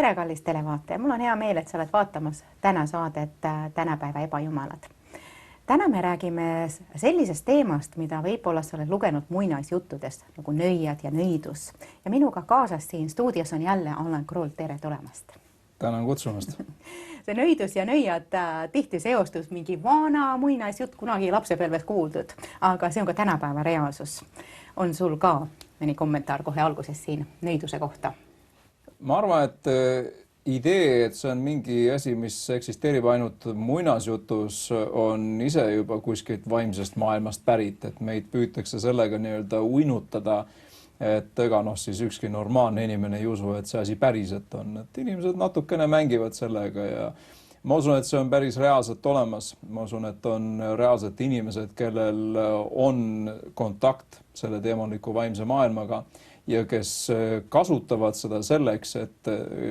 tere, kallis televaataja! Mul on hea meel, et sa oled vaatamas täna saadet Tänapäeva ebajumalad. Täna me räägime sellisest teemast, mida võib-olla sa oled lugenud muinaisjuttudest, nagu nõiad ja nõidus. Ja minuga kaasas siin stuudios on jälle Allan Kroll, tere tulemast! Tänan kutsumast! See nõidus ja nõiad tihti seostus mingi vana muinaisjutt, kunagi lapsepõlves kuuldud, aga see on ka tänapäeva reaalsus. On sul ka mõni kommentaar kohe alguses siin nõiduse kohta? Ma arvan, et idee, et see on mingi asi, mis eksisteerib ainult muinasjutus, on ise juba kuskilt vaimsest maailmast pärit, et meid püütakse sellega nii-öelda uinutada, et ega siis ükski normaalne inimene ei usu, et see asi päriselt on. Et inimesed natukene mängivad sellega ja ma usun, et see on päris reaalselt olemas. Ma usun, et on reaalselt inimesed, kellel on kontakt selle teemaliku vaimse maailmaga ja kes kasutavad seda selleks, et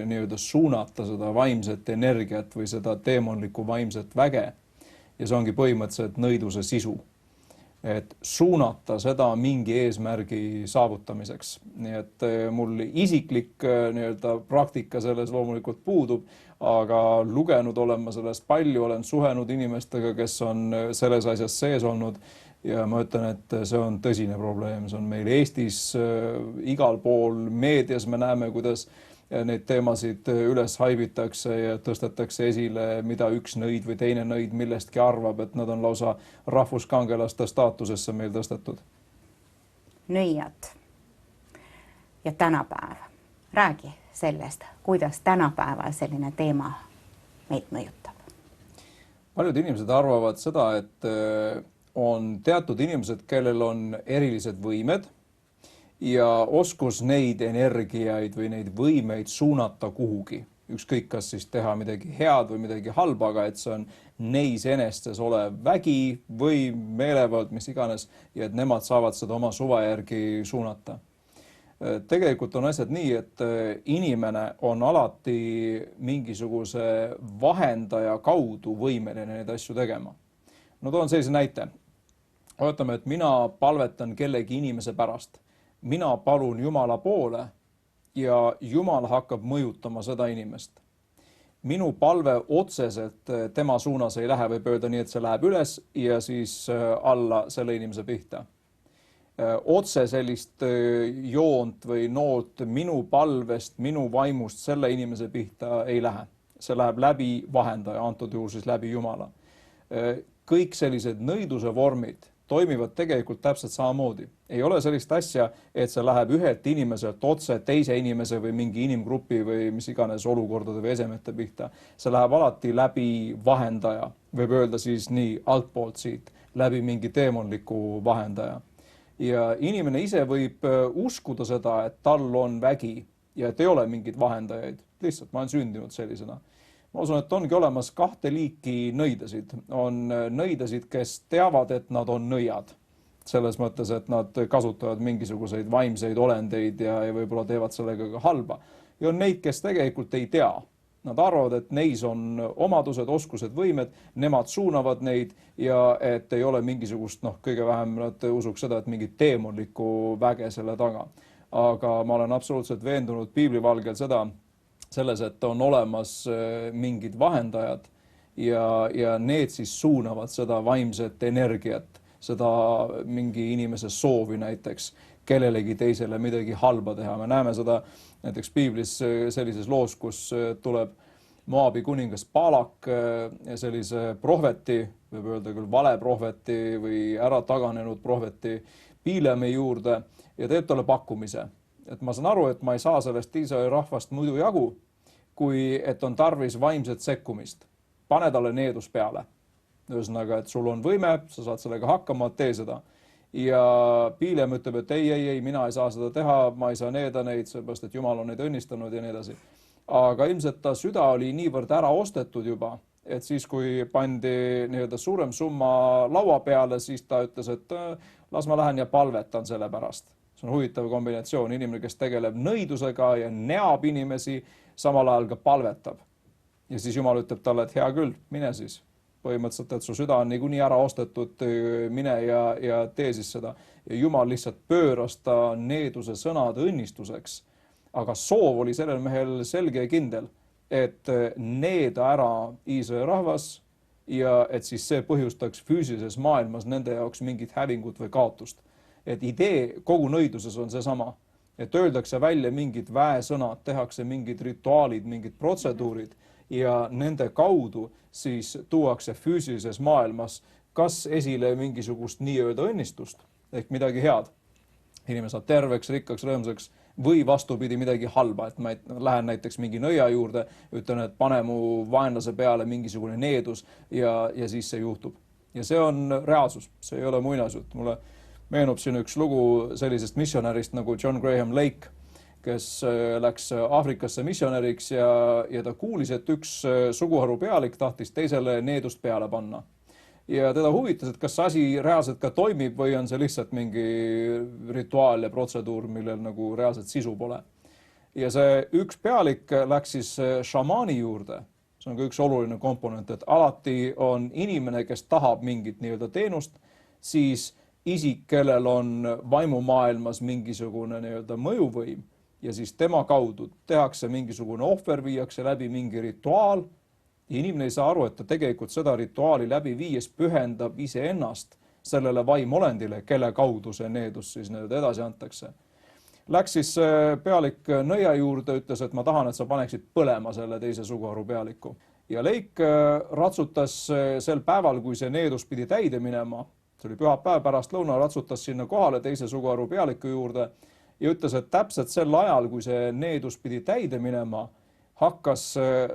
nii-öelda suunata seda vaimset energiat või seda teemonlikku vaimset väge. Ja see ongi põhimõtteliselt nõiduse sisu. Et suunata seda mingi eesmärgi saavutamiseks. Nii et mul isiklik nii-öelda praktika selles loomulikult puudub, aga lugenud olen ma sellest palju, olen suhenud inimestega, kes on selles asjas sees olnud. Ja ma ütlen, et see on tõsine probleem. See on meil Eestis igal pool meedias. Me näeme, kuidas neid teemasid üles haibitakse ja tõstetakse esile, mida üks nõid või teine nõid millestki arvab, et nad on lausa rahvuskangelaste staatusesse meil tõstetud. Nõiad ja tänapäev. Räägi sellest, kuidas tänapäeval selline teema meid mõjutab. Paljud inimesed arvavad seda, et on teatud inimesed, kellel on erilised võimed ja oskus neid energiaid või neid võimeid suunata kuhugi. Ükskõik, kas siis teha midagi head või midagi halba, aga et see on neis enestes olev vägi või meelevald, mis iganes, ja et nemad saavad seda oma suva järgi suunata. Tegelikult on asjad nii, et inimene on alati mingisuguse vahendaja kaudu võimeline neid asju tegema. No toon sellise näite. Ootame, et mina palvetan kellegi inimese pärast. Mina palun Jumala poole ja Jumal hakkab mõjutama seda inimest. Minu palve otseselt tema suunas ei lähe, võib öelda nii, et see läheb üles ja siis alla selle inimese pihta. Otse sellist joont või noolt minu palvest, minu vaimust selle inimese pihta ei lähe. See läheb läbi vahendaja, antud juhul siis läbi Jumala. Kõik sellised nõiduse vormid toimivad tegelikult täpselt samamoodi. Ei ole sellist asja, et see läheb ühelt inimeselt otse teise inimese või mingi inimgrupi või mis iganes olukordade või esemete pihta. See läheb alati läbi vahendaja, võib öelda siis nii altpoolt siit, läbi mingi teemonliku vahendaja. Ja inimene ise võib uskuda seda, et tal on vägi ja et ei ole mingid vahendajaid. Lihtsalt ma olen sündinud sellisena. Ma usun, et ongi olemas kahte liiki nõidasid. On nõidasid, kes teavad, et nad on nõiad. Selles mõttes, et nad kasutavad mingisuguseid vaimseid olendeid ja võib-olla teevad sellega ka halba. Ja on neid, kes tegelikult ei tea. Nad arvavad, et neis on omadused, oskused, võimed, nemad suunavad neid ja et ei ole mingisugust, kõige vähem nad usuks seda, et mingit teemonlikku väge selle taga. Aga ma olen absoluutselt veendunud piiblivalgel selles, et on olemas mingid vahendajad ja need siis suunavad seda vaimset energiat, seda mingi inimese soovi näiteks kellelegi teisele midagi halba teha. Me näeme seda näiteks piiblis sellises loos, kus tuleb Moabi kuningas Balak sellise prohveti, võib öelda küll vale prohveti või ära taganenud prohveti Bileami juurde ja teeb talle pakkumise. Et ma saan aru, et ma ei saa sellest Iisraeli rahvast muidu jagu, kui et on tarvis vaimset sekkumist. Pane talle needus peale. Ühesõnaga, et sul on võime, sa saad sellega hakkama, tee seda. Ja Bileam ütleb, et ei, mina ei saa seda teha, ma ei saa needa neid, seepärast, et Jumal on neid õnnistanud ja nii edasi. Aga ilmselt ta süda oli niivõrd ära ostetud juba, et siis kui pandi nii-öelda suurem summa laua peale, siis ta ütles, et las ma lähen ja palvetan selle pärast. See on huvitav kombinatsioon, inimene, kes tegeleb nõidusega ja neab inimesi, samal ajal ka palvetab. Ja siis Jumal ütleb talle, et hea küll, mine siis. Põhimõtteliselt, et su süda on niikuinii ära ostetud, mine ja tee siis seda. Ja Jumal lihtsalt pööras ta needuse sõnad õnnistuseks. aga soov oli sellel mehel selge ja kindel, et needa ära Iisraeli rahvas ja et siis see põhjustaks füüsilises maailmas nende jaoks mingit hävingut või kaotust. Et idee kogu nõiduses on seesama, et öeldakse välja mingid väesõnad, tehakse mingid rituaalid, mingid protseduurid ja nende kaudu siis tuuakse füüsilises maailmas kas esile mingisugust nii-öelda õnnistust ehk midagi head. Inimene saab terveks, rikkaks, rõõmsaks või vastupidi midagi halba, et ma lähen näiteks mingi nõia juurde, ütlen, et pane mu vaenlase peale mingisugune needus ja siis see juhtub. Ja see on reaalsus, see ei ole muinasjutt. Mulle meenub siin üks lugu sellisest missionärist nagu John Graham Lake, kes läks Aafrikasse missionäriks ja ta kuulis, et üks suguharu pealik tahtis teisele needust peale panna. Ja teda huvitas, et kas see asi reaalselt ka toimib või on see lihtsalt mingi rituaal ja protseduur, millel nagu reaalselt sisu pole. Ja see üks pealik läks siis šamaani juurde. See on ka üks oluline komponent, et alati on inimene, kes tahab mingit nii-öelda teenust, siis isik, kellel on vaimumaailmas mingisugune nii-öelda mõjuvõim ja siis tema kaudu tehakse mingisugune ohver, viiakse läbi mingi rituaal. Inimene ei saa aru, et ta tegelikult seda rituaali läbi viies pühendab iseennast sellele vaimolendile, kelle kaudu see needus siis edasi antakse. Läks siis pealik nõia juurde, ütles, et ma tahan, et sa paneksid põlema selle teise suguharu pealiku. Ja Leik ratsutas sel päeval, kui see needus pidi täide minema, see oli pühapäev pärast lõuna, ratsutas sinna kohale teise suguharu pealiku juurde ja ütles, et täpselt sel ajal, kui see needus pidi täide minema, hakkas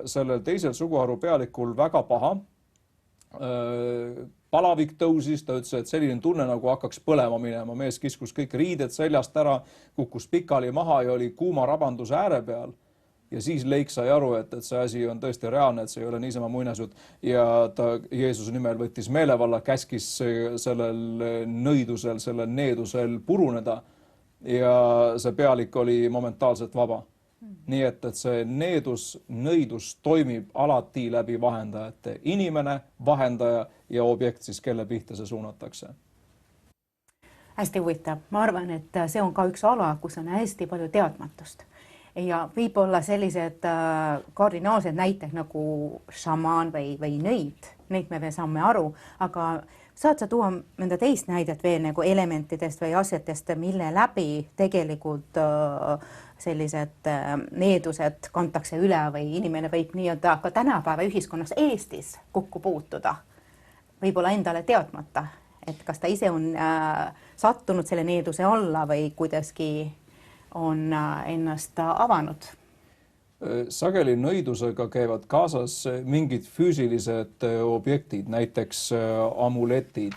sellel teisel suguharu pealikul väga paha. Palavik tõusis, ta ütles, et selline tunne nagu hakkaks põlema minema. Mees kiskus kõik riided seljast ära, kukkus pikali maha ja oli kuuma rabanduse ääre peal. Ja siis Leik sai aru, et see asi on tõesti reaalne, et see ei ole niisama muinasjutt. Ja ta Jeesuse nimel võttis meelevalla, käskis sellel nõidusel, sellel needusel puruneda ja see pealik oli momentaalselt vaba. Nii et see nõidus toimib alati läbi vahendajate. Inimene, vahendaja ja objekt siis, kelle pihta see suunatakse. Hästi huvitav. Ma arvan, et see on ka üks ala, kus on hästi palju teadmatust. Ja võib-olla sellised kardinaalsed näited nagu šamaan või nõid, neid me saame aru, aga saad sa tuua mõnda teist näidet veel nagu elementidest või asjadest, mille läbi tegelikult sellised needused kantakse üle või inimene võib nii-öelda ka tänapäeva ühiskonnas Eestis kokku puutuda, võib-olla endale teadmata, et kas ta ise on sattunud selle needuse alla või kuidaski on ennast avanud? Sageli nõidusega käivad kaasas mingid füüsilised objektid, näiteks amuletid,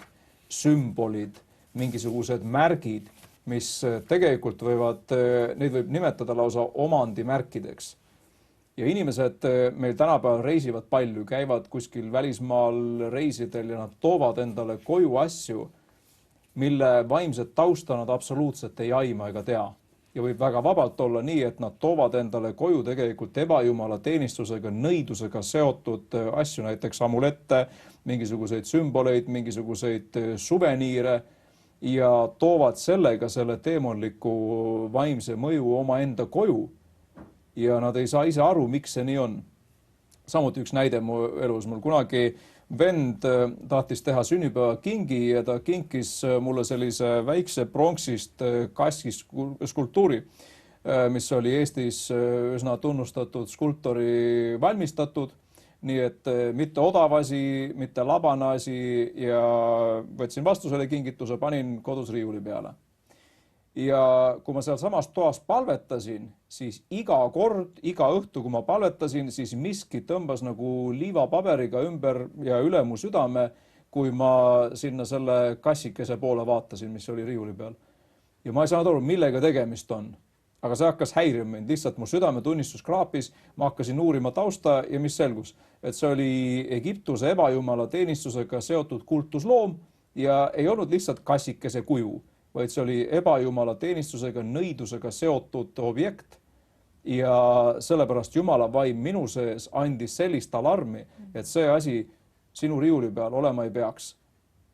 sümbolid, mingisugused märgid, mis tegelikult neid võib nimetada lausa omandimärkideks. Ja inimesed meil tänapäeval reisivad palju, käivad kuskil välismaal reisidel ja nad toovad endale koju asju, mille vaimset tausta nad absoluutselt ei aima ega tea. Ja võib väga vabalt olla nii, et nad toovad endale koju tegelikult ebajumala teenistusega, nõidusega seotud asju, näiteks amulette, mingisuguseid sümboleid, mingisuguseid suveniire ja toovad sellega selle teemonliku vaimse mõju omaenda koju. Ja nad ei saa ise aru, miks see nii on. Samuti üks näide mu elus. Mul kunagi vend tahtis teha sünnipäevakingi ja ta kinkis mulle sellise väikse pronksist kaskis skulptuuri, mis oli Eestis üsna tunnustatud skulptori valmistatud. Nii et mitte odav asi, mitte labane asi ja võtsin vastu selle kingituse, panin kodus riiuli peale. Ja kui ma seal samas toas palvetasin, siis iga kord, iga õhtu, kui ma palvetasin, siis miski tõmbas nagu liivapaberiga ümber ja üle mu südame, kui ma sinna selle kassikese poole vaatasin, mis oli riiuli peal. Ja ma ei saanud aru, millega tegemist on. Aga see hakkas häirima mind, lihtsalt mu südametunnistus kraapis, ma hakkasin uurima tausta ja mis selgus, et see oli Egiptuse ebajumala teenistusega seotud kultusloom ja ei olnud lihtsalt kassikese kuju, vaid see oli ebajumala teenistusega, nõidusega seotud objekt ja sellepärast Jumala vaim minu sees andis sellist alarmi, et see asi sinu riiuli peal olema ei peaks.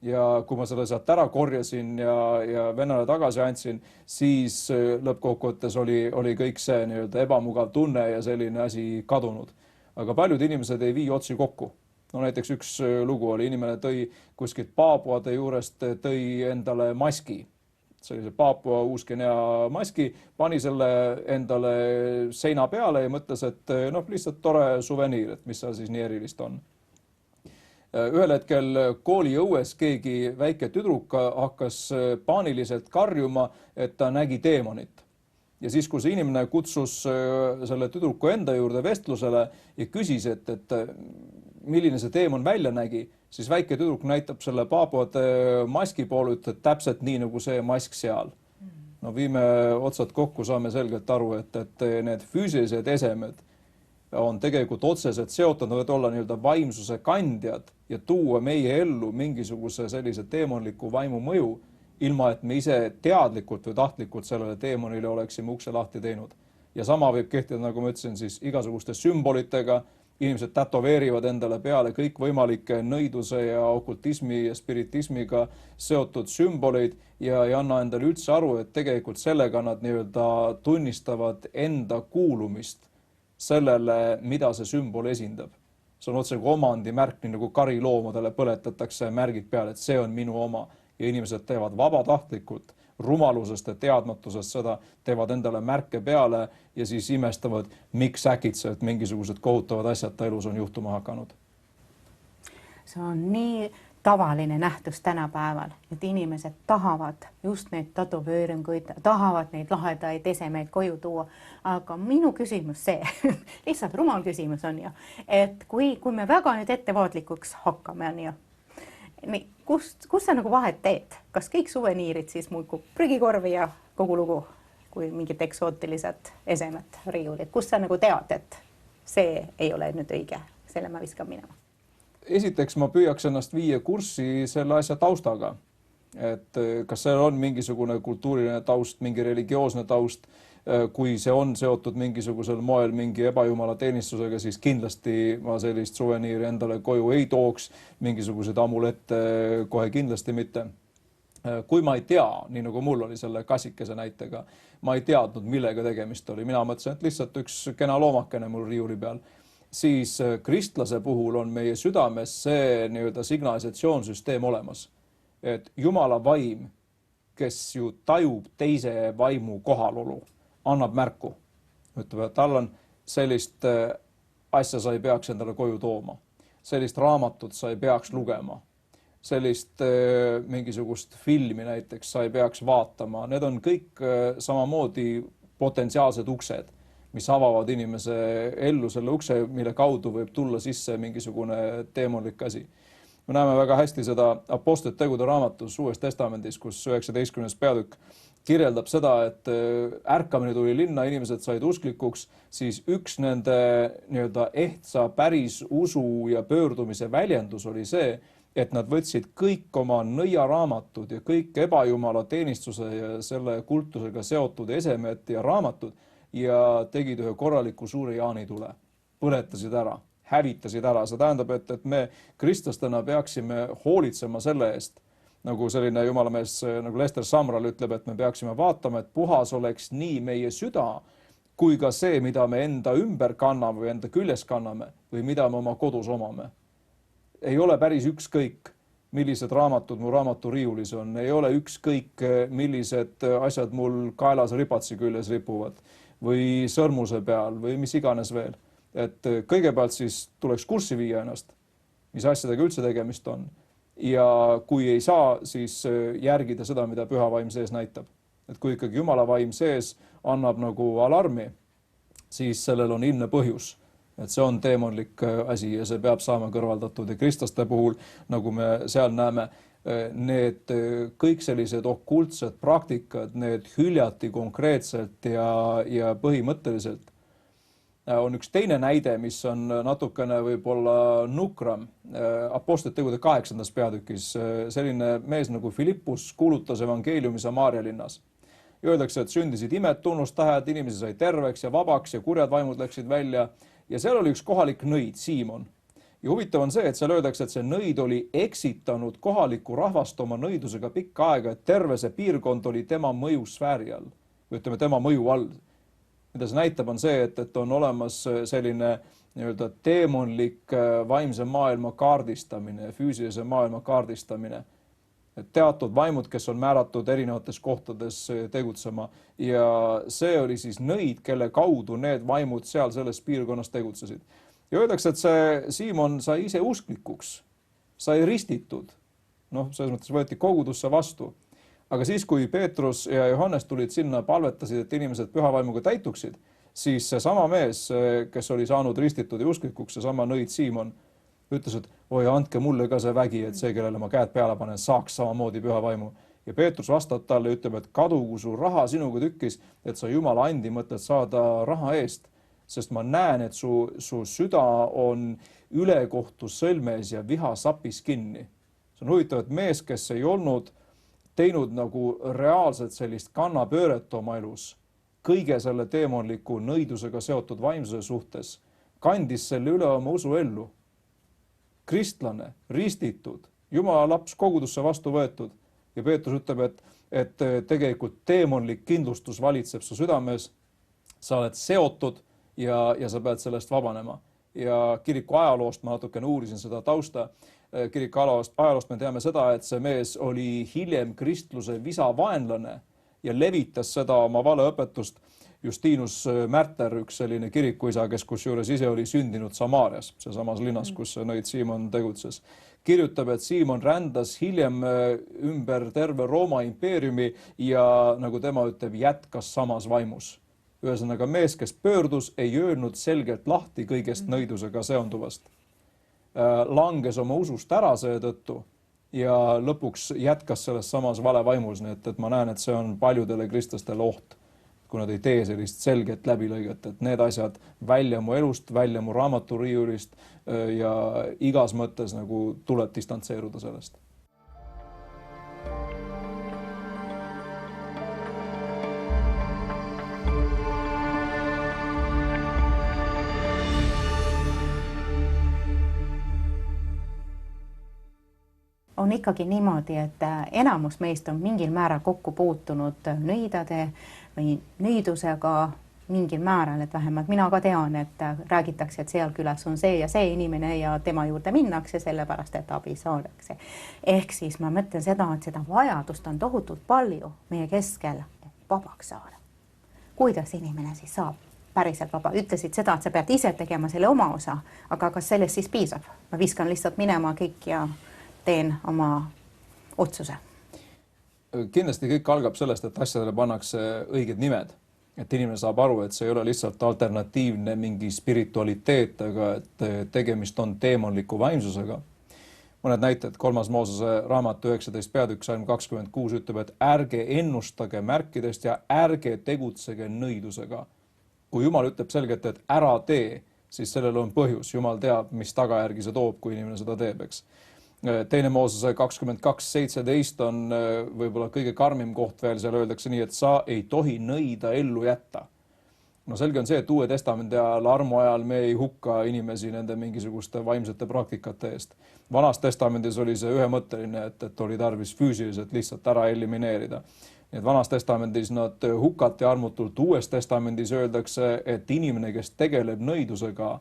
ja kui ma selle sealt ära korjasin ja vennale tagasi andsin, siis lõppkokkuvõttes oli kõik see nii-öelda ebamugav tunne ja selline asi kadunud. Aga paljud inimesed ei vii otsi kokku. No näiteks üks lugu oli, inimene tõi kuskilt Paapuade juurest, tõi endale maski, sellise Paapua Uus-Guinea maski, pani selle endale seina peale ja mõtles, et noh, lihtsalt tore suveniir, et mis seal siis nii erilist on. Ühel hetkel kooli õues keegi väike tüdruk hakkas paaniliselt karjuma, et ta nägi teemonit. Ja siis, kui see inimene kutsus selle tüdruku enda juurde vestlusele ja küsis, et milline see teemon välja nägi, siis väike tüdruk näitab selle Paapuade maski poole, et täpselt nii nagu see mask seal. No viime otsad kokku, saame selgelt aru, et need füüsilised esemed on tegelikult otseselt seotud, võivad olla nii-öelda vaimsuse kandjad ja tuua meie ellu mingisuguse sellise teemonliku vaimu mõju, ilma et me ise teadlikult või tahtlikult sellele teemonile oleksime ukse lahti teinud. Ja sama võib kehtida, nagu ma ütlesin, siis igasuguste sümbolitega. Inimesed tätoveerivad endale peale kõik võimalike nõiduse ja okultismi ja spiritismiga seotud sümboleid ja ei anna endale üldse aru, et tegelikult sellega nad nii-öelda tunnistavad enda kuulumist sellele, mida see sümbol esindab. See on otse kui omandimärk, nii nagu kariloomadele põletatakse märgid peale, et see on minu oma. Ja inimesed teevad vabatahtlikult rumalusest ja teadmatusest seda, teevad endale märke peale ja siis imestavad, miks äkitselt mingisugused kohutavad asjad ta elus on juhtuma hakanud. See on nii tavaline nähtus tänapäeval, et inimesed tahavad just neid tätoveeringuid, tahavad neid lahedaid esemeid koju tuua. Aga minu küsimus see, lihtsalt rumal küsimus on ju, et kui me väga nüüd ettevaatlikuks hakkame, on ju, nii, kus sa nagu vahet teed? Kas kõik suveniirid siis muikub prügikorvi ja kogu lugu, kui mingid eksootilised esemed riiulid? Kus sa nagu tead, et see ei ole nüüd õige, selle ma viskan minema? Esiteks ma püüaks ennast viia kurssi selle asja taustaga. Et kas seal on mingisugune kultuuriline taust, mingi religioosne taust, kui see on seotud mingisugusel moel mingi ebajumala teenistusega, siis kindlasti ma sellist suveniiri endale koju ei tooks, mingisugused amulette kohe kindlasti mitte. Kui ma ei tea, nii nagu mul oli selle kassikese näitega, ma ei teadnud, millega tegemist oli. Mina mõtlesin, et lihtsalt üks kena loomakene mul riiuli peal. Siis kristlase puhul on meie südames see nii-öelda signalisatsioonsüsteem olemas. Et Jumala vaim, kes ju tajub teise vaimu kohalolu, annab märku. Ütleb, et tal on sellist asja sa ei peaks endale koju tooma. Sellist raamatut sa ei peaks lugema. Sellist mingisugust filmi näiteks sa ei peaks vaatama. Need on kõik samamoodi potentsiaalsed uksed, mis avavad inimese ellu selle ukse, mille kaudu võib tulla sisse mingisugune teemonlik asi. Me näeme väga hästi seda Apostlite tegude raamatus Uues Testamendis, kus 19. peatükk kirjeldab seda, et ärkamine tuli linna, inimesed said usklikuks, siis üks nende nii-öelda ehtsa päris usu ja pöördumise väljendus oli see, et nad võtsid kõik oma nõiaraamatud ja kõik ebajumala teenistuse ja selle kultusega seotud esemed ja raamatud ja tegid ühe korraliku suure jaanitule, põletasid ära, hävitasid ära. See tähendab, et me kristlastena peaksime hoolitsema selle eest, nagu selline jumalamees nagu Lester Samral ütleb, et me peaksime vaatama, et puhas oleks nii meie süda, kui ka see, mida me enda ümber kanname või enda küljes kanname või mida me oma kodus omame. Ei ole päris ükskõik, millised raamatud mu raamaturiiulis on, ei ole ükskõik, millised asjad mul kaelas ripatsi küljes ripuvad või sõrmuse peal või mis iganes veel. Et kõigepealt siis tuleks kurssi viia ennast, mis asjadega üldse tegemist on. Ja kui ei saa, siis järgida seda, mida püha vaim sees näitab. Et kui ikkagi Jumala vaim sees annab nagu alarmi, siis sellel on ilmne põhjus. Et see on teemonlik asi ja see peab saama kõrvaldatud. Ja kristlaste puhul, nagu me seal näeme, need kõik sellised okultsed praktikad, need hüljati konkreetselt ja põhimõtteliselt. On üks teine näide, mis on natukene võib-olla nukram. Apostlite tegude 8. peatükis selline mees nagu Filippus kuulutas evangeeliumi Samaaria linnas. Öeldakse, et sündisid imed, tunnustähed, inimesi sai terveks ja vabaks ja kurjad vaimud läksid välja. Ja seal oli üks kohalik nõid, Siimon. Ja huvitav on see, et seal öeldakse, et see nõid oli eksitanud kohalikku rahvast oma nõidusega pikka aega, et terve see piirkond oli tema mõjusfääri all. Või ütleme, tema mõju all. Mida see näitab on see, et on olemas selline nii-öelda teemonlik vaimse maailma kaardistamine, füüsilise maailma kaardistamine. Et teatud vaimud, kes on määratud erinevates kohtades tegutsema. Ja see oli siis nõid, kelle kaudu need vaimud seal selles piirkonnas tegutsesid. Ja öeldakse, et see Siimon sai ise usklikuks, sai ristitud. Noh, selles mõttes võeti kogudusse vastu. Aga siis, kui Peetrus ja Johannes tulid sinna, palvetasid, et inimesed pühavaimuga täituksid, siis see sama mees, kes oli saanud ristitud ja usklikuks, see sama nõid Siimon, ütles, et oi, andke mulle ka see vägi, et see, kellele ma käed peale panen, saaks samamoodi pühavaimu. Ja Peetrus vastab talle, ütleb, et kadugu su raha sinuga tükkis, et sa Jumala andi mõtled saada raha eest. Sest ma näen, et su süda on ülekohtu sõlmes ja viha sapis kinni. See on huvitav, et mees, kes ei olnud teinud nagu reaalselt sellist kannapööret oma elus, kõige selle teemonliku nõidusega seotud vaimsuse suhtes, kandis selle üle oma usu ellu. Kristlane, ristitud, Jumala laps kogudusse vastu võetud ja Peetrus ütleb, et tegelikult teemonlik kindlustus valitseb su südames, sa oled seotud ja sa pead sellest vabanema. Ja kiriku ajaloost, ma natukene uurisin seda tausta, kiriku ajaloost me teame seda, et see mees oli hiljem kristluse visavaenlane ja levitas seda oma valeõpetust. Justinus Märter, üks selline kirikuisa, kes kusjuures ise oli sündinud Samaarias, see samas linnas, kus nõid Siimon tegutses, kirjutab, et Siimon rändas hiljem ümber terve Rooma impeeriumi ja nagu tema ütleb, jätkas samas vaimus. Ühesõnaga mees, kes pöördus, ei öelnud selgelt lahti kõigest nõidusega seonduvast. Langes oma usust ära seetõttu ja lõpuks jätkas selles samas valevaimus, nii et ma näen, et see on paljudele kristlastele oht, kui nad ei tee sellist selget läbilõiget, et need asjad välja mu elust, välja mu raamaturiiulist ja igas mõttes nagu tuleb distantseeruda sellest. On ikkagi niimoodi, et enamus meist on mingil määral kokku puutunud nõidade või nõidusega mingil määral, et vähemalt mina ka tean, et räägitakse, et seal külas on see ja see inimene ja tema juurde minnakse sellepärast, et abi saadakse. Ehk siis ma mõtlen seda, et seda vajadust on tohutult palju meie keskel vabaks saada. Kuidas inimene siis saab päriselt vaba? Ütlesid seda, et sa pead ise tegema selle oma osa, aga kas sellest siis piisab? Ma viskan lihtsalt minema kõik ja teen oma otsuse. Kindlasti kõik algab sellest, et asjadele pannakse õiged nimed. Et inimene saab aru, et see ei ole lihtsalt alternatiivne mingi spiritualiteet, aga et tegemist on teemonliku vaimsusega. Mõned näited, 3. Moosese raamatu 19 peatükk salm 26 ütleb, et ärge ennustage märkidest ja ärge tegutsege nõidusega. Kui Jumal ütleb selgelt, et ära tee, siis sellel on põhjus. Jumal teab, mis tagajärgi see toob, kui inimene seda teeb, eks. 2. Moosese 22.17 on võib-olla kõige karmim koht veel, seal öeldakse nii, et sa ei tohi nõida ellu jätta. No selge on see, et Uue Testamendi ajal, armu ajal me ei hukka inimesi nende mingisuguste vaimsete praktikate eest. Vanas testamendis oli see ühemõtteline, et oli tarvis füüsiliselt lihtsalt ära elimineerida. Nii et Vanas testamendis nad hukati armutult. Uues testamendis öeldakse, et inimene, kes tegeleb nõidusega,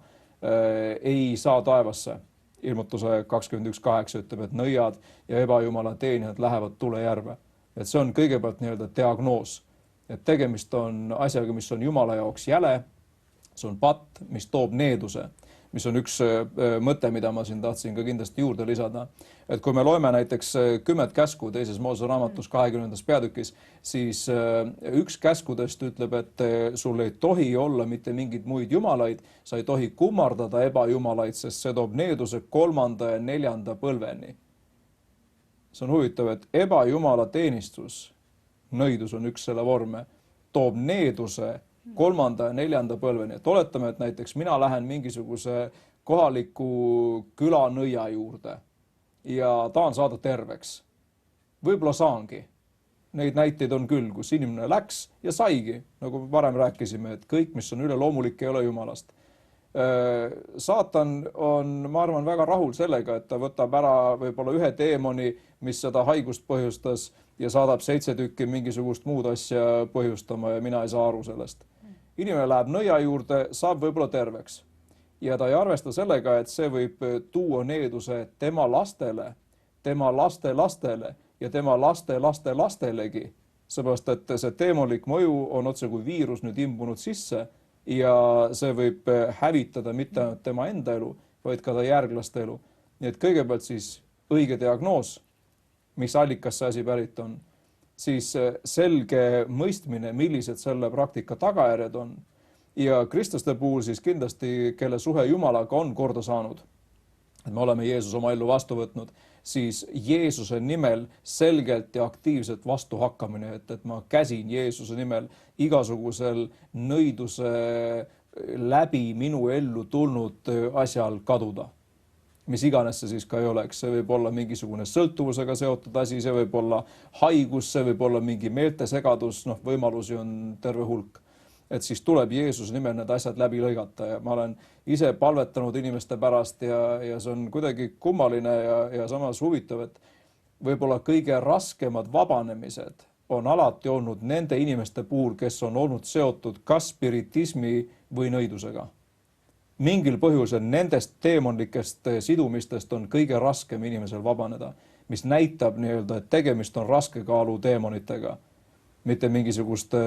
ei saa taevasse. Ilmutuse 21.8 ütleb, et nõiad ja ebajumala teenijad lähevad tulejärve. Et see on kõigepealt nii-öelda diagnoos. Et tegemist on asjaga, mis on Jumala jaoks jäle, see on patt, mis toob needuse, mis on üks mõte, mida ma siin tahtsin ka kindlasti juurde lisada. Et kui me loeme näiteks 10 käsku 2. Moosese raamatus 20. peatükis, siis üks käskudest ütleb, et sul ei tohi olla mitte mingeid muid jumalaid, sa ei tohi kummardada ebajumalaid, sest see toob needuse 3. ja 4. põlveni. See on huvitav, et ebajumala teenistus, nõidus on üks selle vorme, toob needuse 3. ja 4. põlveni. Et oletame, et näiteks mina lähen mingisuguse kohaliku külanõia juurde ja tahan saada terveks. Võib-olla saangi. Neid näiteid on küll, kus inimene läks ja saigi, nagu varem rääkisime, et kõik, mis on üleloomulik, ei ole Jumalast. Saatan on, ma arvan, väga rahul sellega, et ta võtab ära võib-olla ühe teemoni, mis seda haigust põhjustas ja saadab 7 tükki mingisugust muud asja põhjustama ja mina ei saa aru sellest. Inimene läheb nõia juurde, saab võib-olla terveks ja ta ei arvesta sellega, et see võib tuua needuse tema lastele, tema laste lastele ja tema laste laste lastelegi, seepärast et see teemonlik mõju on otse kui viirus nüüd imbunud sisse ja see võib hävitada mitte ainult tema enda elu, vaid ka ta järglaste elu. Nii et kõigepealt siis õige diagnoos, mis allikas see asi pärit on, siis selge mõistmine, millised selle praktika tagajärjed on ja kristlaste puhul siis kindlasti, kelle suhe Jumalaga on korda saanud, et me oleme Jeesus oma ellu vastu võtnud, siis Jeesuse nimel selgelt ja aktiivselt vastu hakkamine, et ma käsin Jeesuse nimel igasugusel nõiduse läbi minu ellu tulnud asjal kaduda. Mis iganes see siis ka ei oleks, see võib olla mingisugune sõltuvusega seotud asi, see võib olla haigus, see võib olla mingi meeltesegadus, võimalusi on terve hulk. Et siis tuleb Jeesuse nimel need asjad läbi lõigata ja ma olen ise palvetanud inimeste pärast ja see on kuidagi kummaline ja samas huvitav, et võib-olla kõige raskemad vabanemised on alati olnud nende inimeste puhul, kes on olnud seotud kas spiritismi või nõidusega. Mingil põhjusel nendest teemonlikest sidumistest on kõige raskem inimesel vabaneda, mis näitab nii-öelda, et tegemist on raskekaalu teemonitega, mitte mingisuguste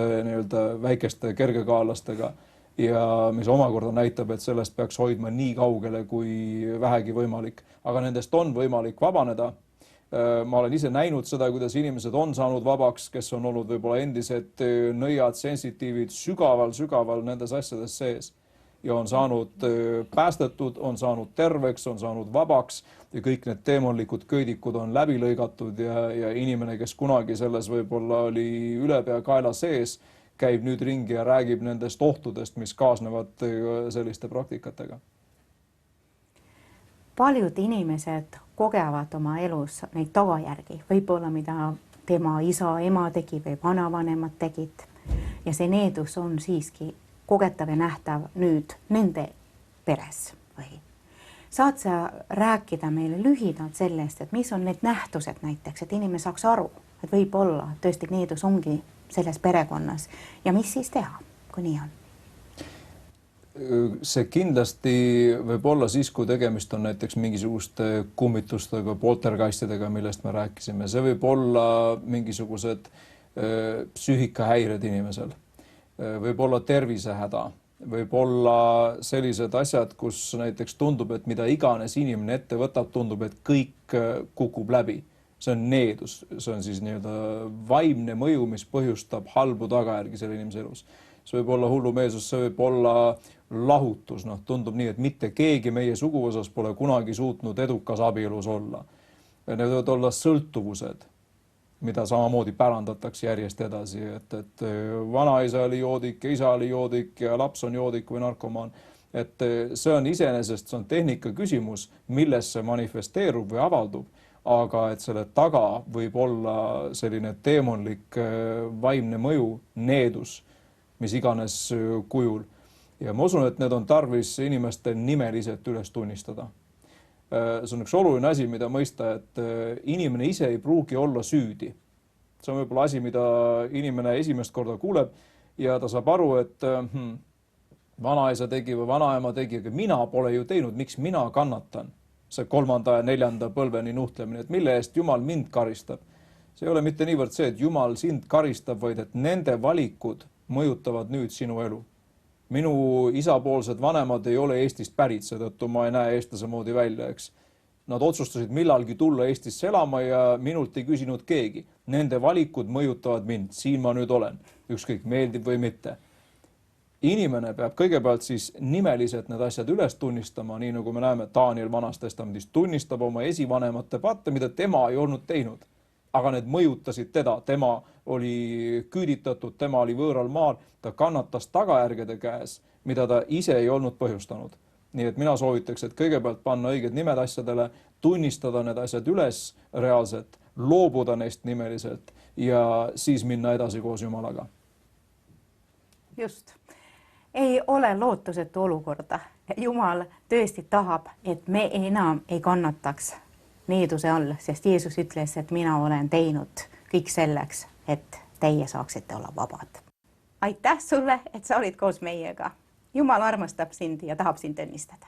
väikeste kergekaalastega ja mis omakorda näitab, et sellest peaks hoidma nii kaugele kui vähegi võimalik. Aga nendest on võimalik vabaneda. Ma olen ise näinud seda, kuidas inimesed on saanud vabaks, kes on olnud võib-olla endised nõiad, sensitiivid, sügaval nendes asjades sees ja on saanud päästetud, on saanud terveks, on saanud vabaks ja kõik need teemonlikud köidikud on läbi lõigatud ja inimene, kes kunagi selles võib-olla oli ülepea kaela sees, käib nüüd ringi ja räägib nendest ohtudest, mis kaasnevad selliste praktikatega. Paljud inimesed kogevad oma elus neid tagajärgi, võib-olla mida tema isa, ema tegi või vanavanemad tegid ja see needus on siiski kogetav ja nähtav nüüd nende peres või saad sa rääkida meile lühidalt sellest, et mis on need nähtused näiteks, et inimene saaks aru, et võib-olla tõesti needus ongi selles perekonnas ja mis siis teha, kui nii on? See kindlasti võib olla siis, kui tegemist on näiteks mingisuguste kummitustega, poltergeistidega, millest me rääkisime. See võib olla mingisugused psüühikahäired inimesel. Võib olla tervisehäda, võib olla sellised asjad, kus näiteks tundub, et mida iganes inimene ette võtab, tundub, et kõik kukub läbi. See on needus, see on siis nii-öelda vaimne mõju, mis põhjustab halbu tagajärgi selle inimese elus. See võib olla hullumeelsus, see võib olla lahutus, tundub nii, et mitte keegi meie suguvõsas pole kunagi suutnud edukas abielus olla. Need võivad olla sõltuvused, mida samamoodi pärandatakse järjest edasi, et vanaisa oli joodik ja isa oli joodik ja laps on joodik või narkomaan. Et see on iseenesest, see on tehnika küsimus, milles see manifesteerub või avaldub, aga et selle taga võib olla selline teemonlik vaimne mõju, needus, mis iganes kujul. Ja ma usun, et need on tarvis inimeste nimeliselt üles tunnistada. See on üks oluline asi, mida mõista, et inimene ise ei pruugi olla süüdi. See on võib-olla asi, mida inimene esimest korda kuuleb ja ta saab aru, et vanaisa tegi või vanaema tegi, aga mina pole ju teinud, miks mina kannatan. See 3. ja 4. põlveni nuhtlemine, et mille eest Jumal mind karistab. See ei ole mitte niivõrd see, et Jumal sind karistab, vaid et nende valikud mõjutavad nüüd sinu elu. Minu isapoolsed vanemad ei ole Eestist pärit, seetõttu ma ei näe eestlase moodi välja, eks. Nad otsustasid millalgi tulla Eestisse elama ja minult ei küsinud keegi. Nende valikud mõjutavad mind, siin ma nüüd olen, ükskõik meeldib või mitte. Inimene peab kõigepealt siis nimeliselt need asjad üles tunnistama, nii nagu me näeme, Daniel Vanas Testamendis tunnistab oma esivanemate patte, mida tema ei olnud teinud. Aga need mõjutasid teda, tema oli küüditatud, tema oli võõral maal, ta kannatas tagajärgede käes, mida ta ise ei olnud põhjustanud. Nii et mina soovitaks, et kõigepealt panna õiged nimed asjadele, tunnistada need asjad üles reaalselt, loobuda neist nimeliselt ja siis minna edasi koos Jumalaga. Just. Ei ole lootusetu olukorda. Jumal tõesti tahab, et me enam ei kannataks needuse all, sest Jeesus ütles, et mina olen teinud kõik selleks, et teie saaksite olla vabad. Aitäh sulle, et sa olid koos meiega. Jumal armastab sind ja tahab sind õnnistada.